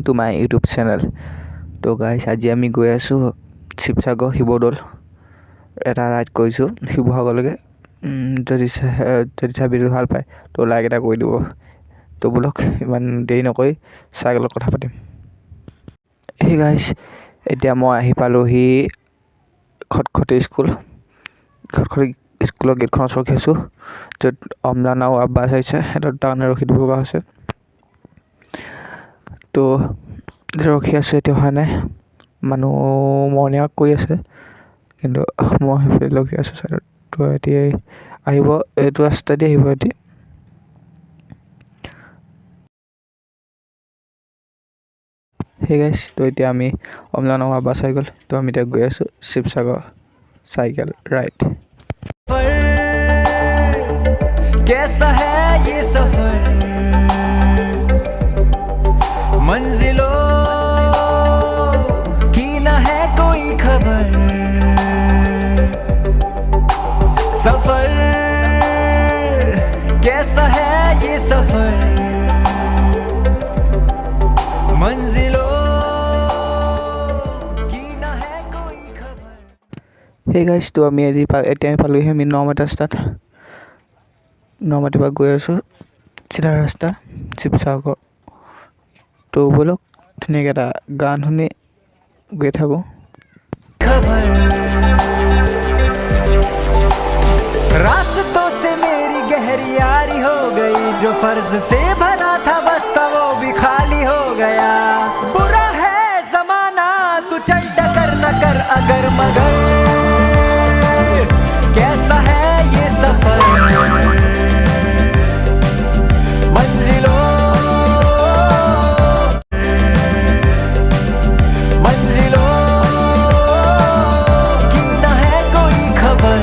to my YouTube channel. তো গাইছ আজি আমি গৈ আছো শিৱসাগৰ শিৱদৌল এটা ৰাইড কৰিছো শিৱসাগৰলৈকে যদি ভিডিঅ ভাল পায় তো লাইক এটা কৰি দিব তো বলক ইমান দেৰি নকৰি চাইকেলত কথা পাতিম হে গাইছ এতিয়া মই আহি পালোহি খটখটি স্কুলৰ গেটখন ৰখি আছো য'ত অমলান আৰু আব্বাছ আহিছে এটা টাউনে ৰখি দিব লগা হৈছে তো ৰখি আছে এতিয়া হোৱা নাই মানুহ মৰ্ণিং ৱাক কৰি আছে কিন্তু মই সেইফালে ৰখি আছো চাইডত তো এতিয়া আহিব এইটো ৰাস্তা দি আহিব এতিয়া হে গাইছ তো এতিয়া আমি অমলান আৰু আব্বাছ আহি গ'ল তো আমি এতিয়া গৈ আছো শিৱসাগৰ साइकिल राइड कैसा है ये सफर मंजिलों की न है कोई खबर सफर कैसा है ये सफर मंजिलों Hey guys, তো আমি এতিয়া পালোহি আমি নমাটি ৰাস্তাত নমাটিৰ পৰা গৈ আছো চিধা ৰাস্তা শিৱসাগৰ তো বলক ধুনীয়াকৈ এটা গান শুনি গৈ থাকো रास्तों से मेरी गहरी यारी हो गई जो फर्ज से भरा था बस्ता वो भी खाली हो गया बुरा है जमाना तू चल टकर न कर अगर मगर कैसा है ये सफर मंजिलों की न है कोई खबर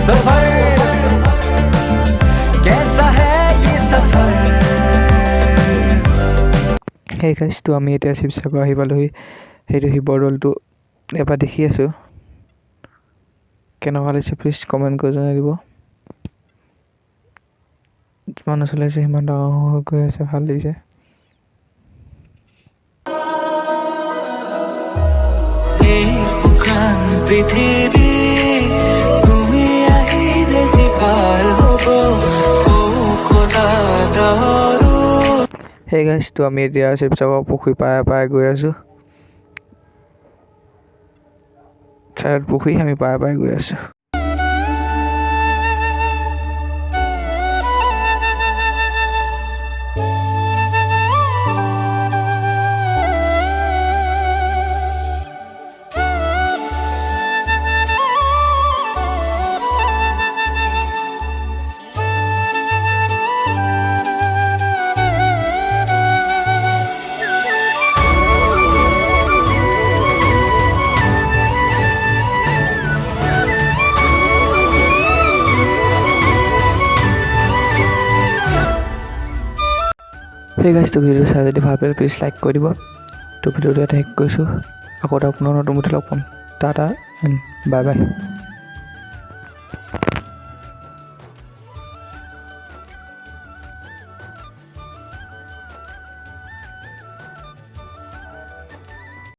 सफर कैसा है ये सफर Hey guys, তো আমি এতিয়া শিৱসাগৰ আহি পালোহি সেইটো শিৱদৌলটো এবাৰ দেখি আছো কেনেকুৱা লাগিছে প্লিজ কমেণ্ট কৰি জনাই দিব মানুহ চলাইছে সিমান ডাঙৰ হৈ গৈ আছে ভাল লাগিছে পৃথিৱী তুমি আহিলে যে পাৰ হ'ব Hey guys, তো আমি এতিয়া শিৱসাগৰ পুখুৰী পাই গৈ আছো চাইড পুখুৰী আমি পাই গৈ আছো Hey guys, তো ভিডিঅ চাই যদি ভাল পালে প্লিজ লাইক কৰি দিব তো ভিডিঅটো এটা শেষ কৰিছোঁ আকৌ এটা পুনৰ নতুন ভিডিঅ' লগ পাম টাটা এণ্ড বাই বাই